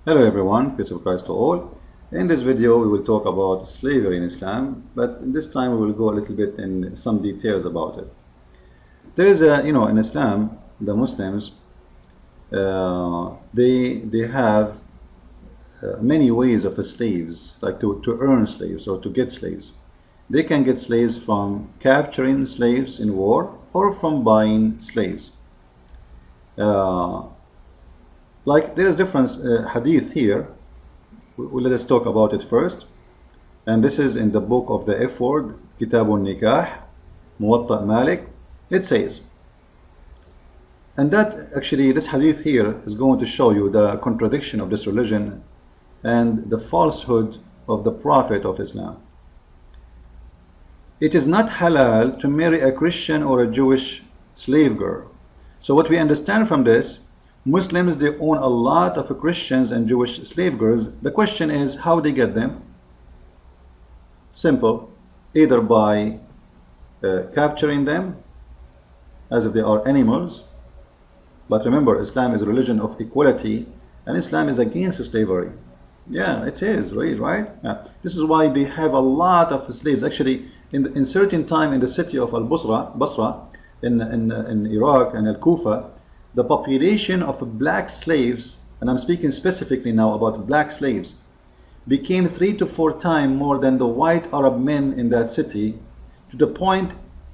Hello everyone, peace of Christ to all. In this video we will talk about slavery in Islam, but this time we will go a little bit in some details about it. There is in Islam, the Muslims, they have many ways of slaves, like to earn slaves or to get slaves. They can get slaves from capturing slaves in war or from buying slaves. Like there is different hadith here. Let us talk about it first. And this is in the book of the F word, Kitabun Nikah, Muwatta Malik. It says, and that actually this hadith here is going to show you the contradiction of this religion and the falsehood of the Prophet of Islam. It is not halal to marry a Christian or a Jewish slave girl. So what we understand from this, Muslims, they own a lot of Christians and Jewish slave girls. The question is how they get them. Simple, either by capturing them as if they are animals. But remember, Islam is a religion of equality and Islam is against slavery. Yeah, it is, right? Yeah. This is why they have a lot of slaves. Actually, in certain time in the city of Basra, in Iraq and Al-Kufa, the population of black slaves, and I'm speaking specifically now about black slaves, became 3 to 4 times more than the white Arab men in that city, to the point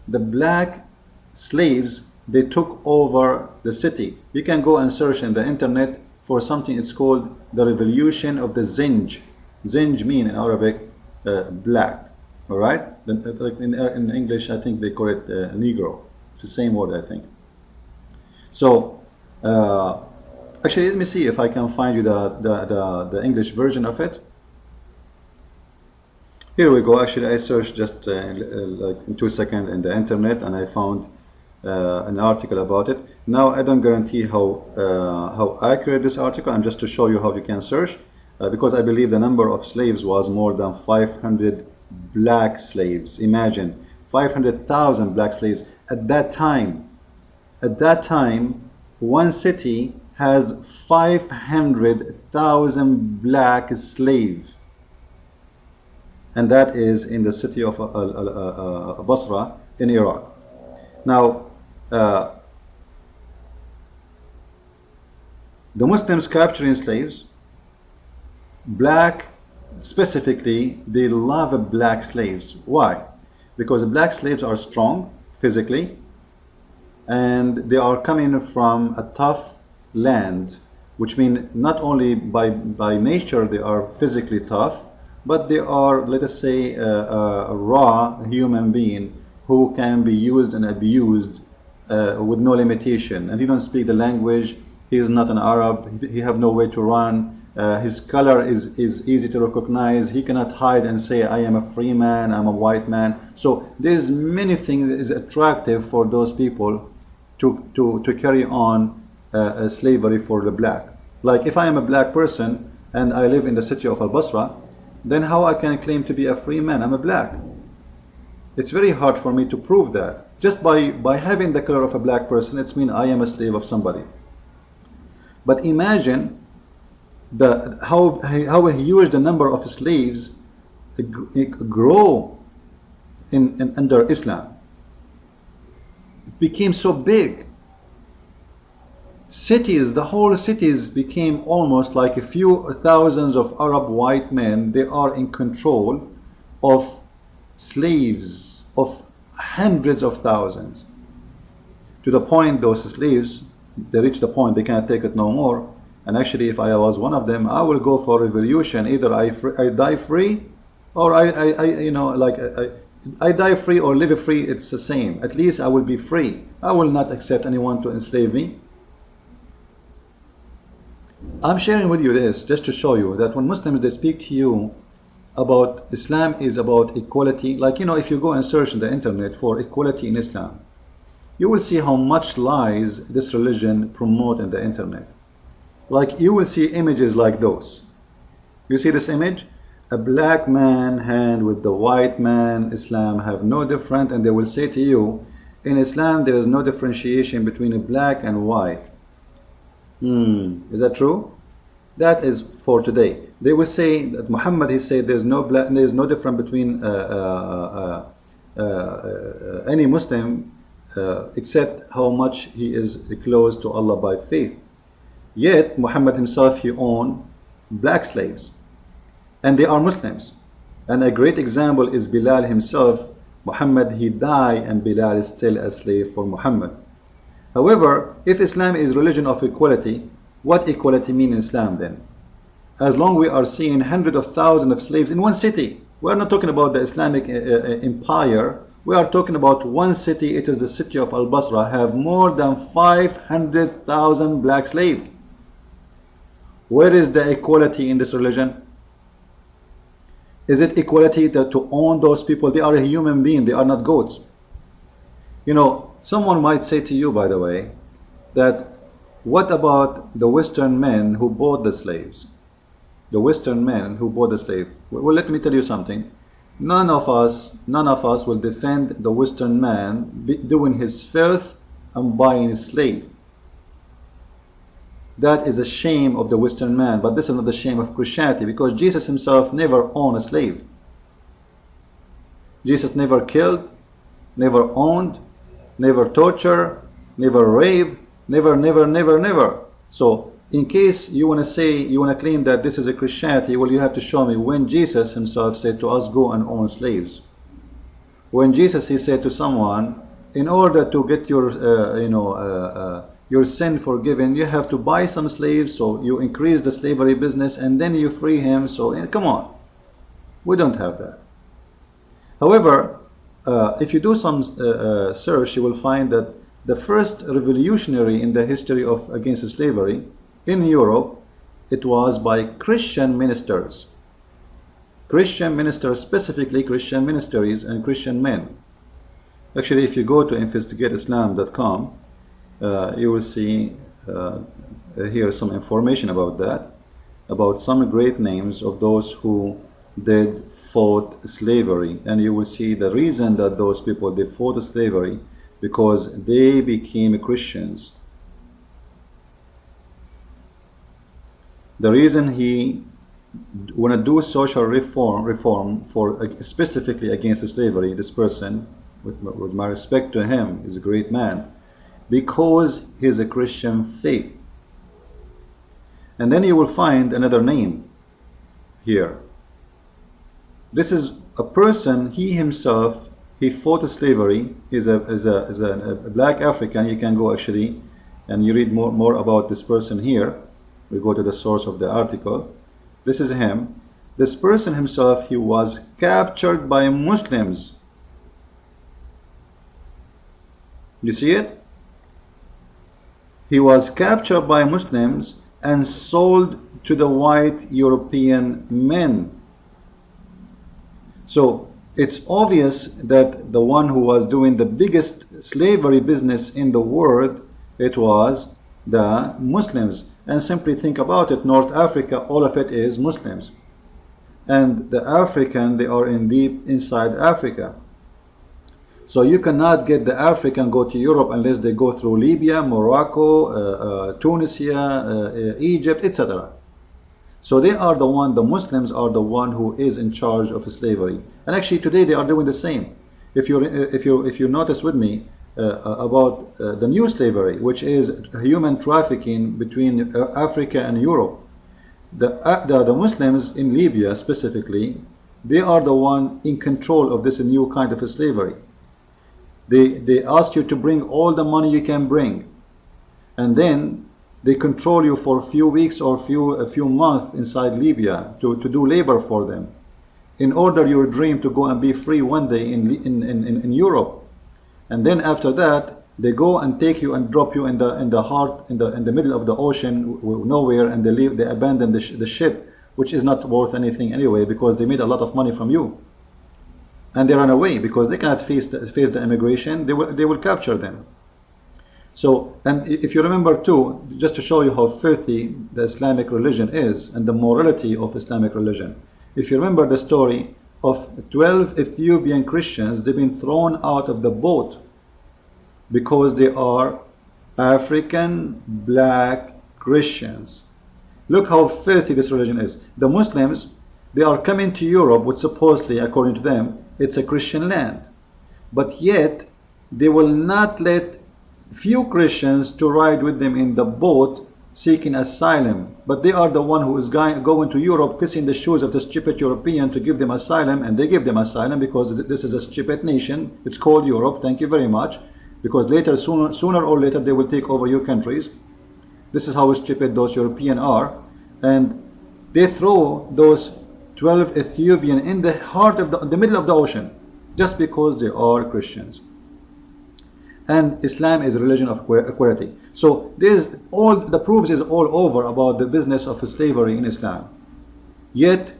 the black slaves, they took over the city. You can go and search in the internet for something, it's called the revolution of the Zinj. Zinj mean in Arabic black, all right? In English I think they call it Negro. It's the same word I think. So actually let me see if I can find you the English version of it. Here we go. Actually I searched just like in 2 seconds in the internet and I found an article about it. Now I don't guarantee how accurate this article. I'm just to show you how you can search because I believe the number of slaves was more than 500 black slaves. Imagine 500,000 black slaves at that time. At that time, one city has 500,000 black slaves, and that is in the city of Basra in Iraq. Now, the Muslims capturing slaves, black specifically, they love black slaves. Why? Because the black slaves are strong physically, and they are coming from a tough land, which means not only by nature they are physically tough, but they are, let us say, a raw human being who can be used and abused with no limitation. And he don't speak the language, he is not an Arab, he have no way to run, his color is easy to recognize, he cannot hide and say I am a free man, I'm a white man. So there's many things that is attractive for those people to carry on slavery for the black. Like if I am a black person and I live in the city of Al-Basra, then how I can claim to be a free man? I'm a black. It's very hard for me to prove that. Just by having the color of a black person, it's mean I am a slave of somebody. But imagine how huge the number of slaves grow under Islam. Became so big. Cities, the whole cities became almost like a few thousands of Arab white men. They are in control of slaves of hundreds of thousands, to the point those slaves, they reach the point they can't take it no more. And actually if I was one of them, I will go for revolution. Either I die free, or I die free or live free, it's the same. At least I will be free. I will not accept anyone to enslave me. I'm sharing with you this just to show you that when Muslims, they speak to you about Islam is about equality, like if you go and search in the internet for equality in Islam, you will see how much lies this religion promote in the internet. Like you will see images like those. You see this image? A black man hand with the white man, Islam have no different, and they will say to you, in Islam there is no differentiation between a black and white. Is that true? That is for today. They will say that Muhammad, he said there's no black, there's no difference between any Muslim except how much he is close to Allah by faith. Yet Muhammad himself, he owned black slaves, and they are Muslims. And a great example is Bilal himself. Muhammad, he died, and Bilal is still a slave for Muhammad. However, if Islam is religion of equality, what equality mean in Islam then? As long we are seeing hundreds of thousands of slaves in one city, we are not talking about the Islamic empire. We are talking about one city. It is the city of Al-Basra, have more than 500,000 black slaves. Where is the equality in this religion? Is it equality to own those people? They are a human being. They are not goats. You know, someone might say to you, by the way, that what about the Western men who bought the slaves? The Western men who bought the slave. Well, let me tell you something. None of us will defend the Western man doing his filth and buying a slave. That is a shame of the Western man, but this is not the shame of Christianity, because Jesus himself never owned a slave. Jesus never killed, never owned, never tortured, never raped, never. So in case you want to say, you want to claim that this is a Christianity, well, you have to show me when Jesus himself said to us, go and own slaves. When Jesus, he said to someone, in order to get your your sin forgiven, you have to buy some slaves, so you increase the slavery business and then you free him. So come on, we don't have that. However, if you do some search, you will find that the first revolutionary in the history of against slavery in Europe, it was by Christian ministers. Christian ministers, specifically Christian ministries and Christian men. Actually, if you go to investigateislam.com, you will see here some information about that, about some great names of those who did fought slavery, and you will see the reason that those people, they fought slavery because they became Christians. The reason he want to do social reform for specifically against slavery, this person, with my respect to him, is a great man, because he's a Christian faith. And then you will find another name here. This is a person, he himself, he fought slavery. He's a black African. You can go actually and you read more about this person here. We go to the source of the article. This is him. This person himself, he was captured by Muslims. You see it? He was captured by Muslims and sold to the white European men. So it's obvious that the one who was doing the biggest slavery business in the world, it was the Muslims. And simply think about it, North Africa, all of it is Muslims. And the African, they are in deep inside Africa. So you cannot get the African go to Europe unless they go through Libya, Morocco, Tunisia, Egypt, etc. So they are the one, the Muslims are the one who is in charge of slavery. And actually today they are doing the same. If you notice with me about the new slavery, which is human trafficking between Africa and Europe, the Muslims in Libya specifically, they are the one in control of this new kind of slavery. They ask you to bring all the money you can bring, and then they control you for a few weeks or a few months inside Libya to do labor for them, in order your dream to go and be free one day in Europe. And then after that, they go and take you and drop you in the middle of the ocean, nowhere, and they abandon the ship, which is not worth anything anyway, because they made a lot of money from you. And they run away because they cannot face the immigration. They will capture them. So, and if you remember too, just to show you how filthy the Islamic religion is and the morality of Islamic religion, if you remember the story of 12 Ethiopian Christians, they've been thrown out of the boat because they are African black Christians. Look how filthy this religion is. The Muslims, they are coming to Europe, which supposedly, according to them, it's a Christian land. But yet, they will not let few Christians to ride with them in the boat seeking asylum. But they are the one who is going to Europe, kissing the shoes of the stupid European to give them asylum, and they give them asylum because this is a stupid nation. It's called Europe. Thank you very much. Because later, sooner or later, they will take over your countries. This is how stupid those Europeans are. And they throw those 12 Ethiopians in the heart of the middle of the ocean just because they are Christians. And Islam is a religion of equality. So the proofs is all over about the business of slavery in Islam. Yet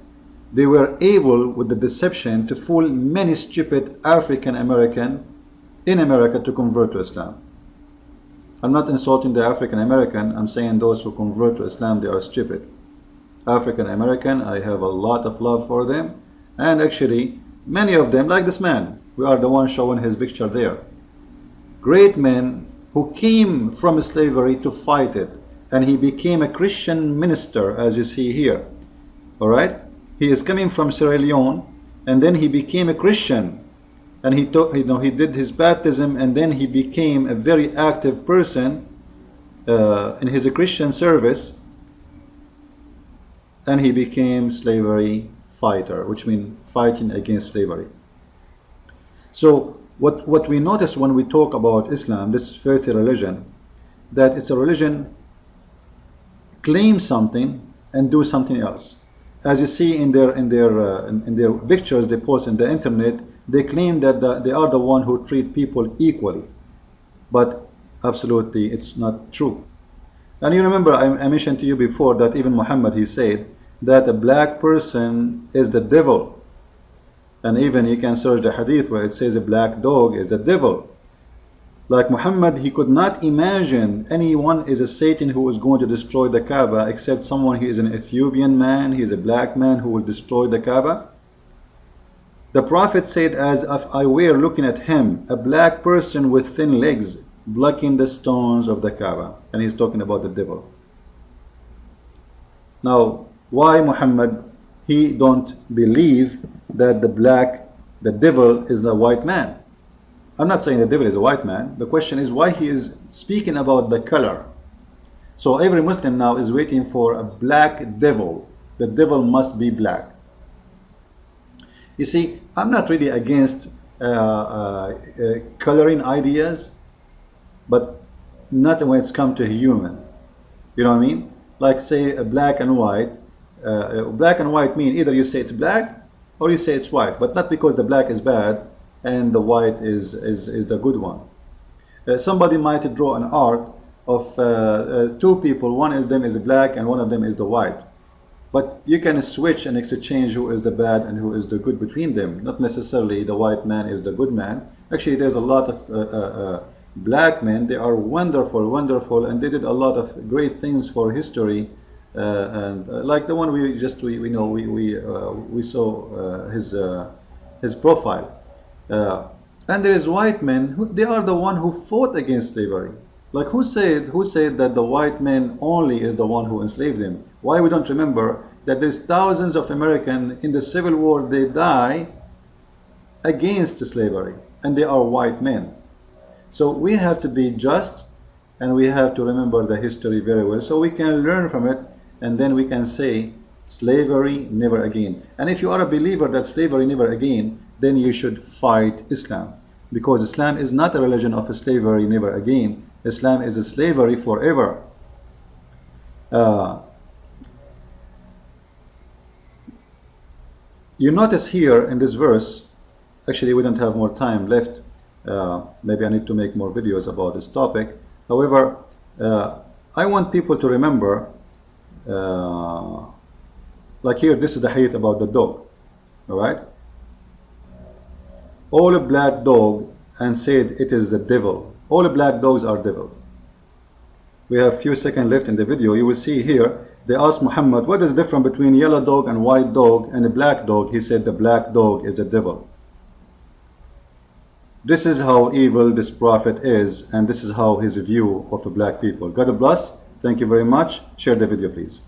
they were able, with the deception, to fool many stupid African American in America to convert to Islam. I'm not insulting the African American. I'm saying those who convert to Islam, they are stupid. African American, I have a lot of love for them, and actually many of them, like this man, we are the one showing his picture there. Great men who came from slavery to fight it, and he became a Christian minister, as you see here. All right, he is coming from Sierra Leone, and then he became a Christian, and he did his baptism, and then he became a very active person in his Christian service, and he became slavery fighter, which means fighting against slavery. So what we notice when we talk about Islam, this filthy religion, that it's a religion claim something and do something else. As you see in their pictures they post in the internet, they claim that they are the one who treat people equally, but absolutely it's not true. And you remember I mentioned to you before that even Muhammad, he said that a black person is the devil. And even you can search the hadith where it says a black dog is the devil. Like Muhammad, he could not imagine anyone is a Satan who is going to destroy the Kaaba, except someone, he is an Ethiopian man, he is a black man who will destroy the Kaaba. The Prophet said, as if I were looking at him, a black person with thin legs blocking the stones of the Kaaba. And he's talking about the devil. Now, why Muhammad, he don't believe that the devil is the white man? I'm not saying the devil is a white man. The question is why he is speaking about the color. So every Muslim now is waiting for a black devil. The devil must be black. You see, I'm not really against coloring ideas, but not when it's come to human. You know what I mean? Like say a black and white. Black and white mean either you say it's black or you say it's white, but not because the black is bad and the white is the good one. Somebody might draw an art of two people, one of them is black and one of them is the white, but you can switch and exchange who is the bad and who is the good between them. Not necessarily the white man is the good man. Actually, there's a lot of black men. They are wonderful, and they did a lot of great things for history. And like the one we saw his profile. And there is white men who, they are the one who fought against slavery. Like who said that the white man only is the one who enslaved them? Why we don't remember that there's thousands of Americans in the Civil War, they die against slavery, and they are white men. So we have to be just, and we have to remember the history very well so we can learn from it, and then we can say slavery never again. And if you are a believer that slavery never again, then you should fight Islam, because Islam is not a religion of slavery never again. Islam is a slavery forever. You notice here in this verse, actually we don't have more time left. Maybe I need to make more videos about this topic. However, I want people to remember, like here, this is the hadith about the dog. All right, all a black dog and said it is the devil. All black dogs are devil. We have few seconds left in the video. You will see here they asked Muhammad, what is the difference between yellow dog and white dog and a black dog? He said the black dog is the devil. This is how evil this prophet is, and this is how his view of black people. God bless. Thank you very much. Share the video, please.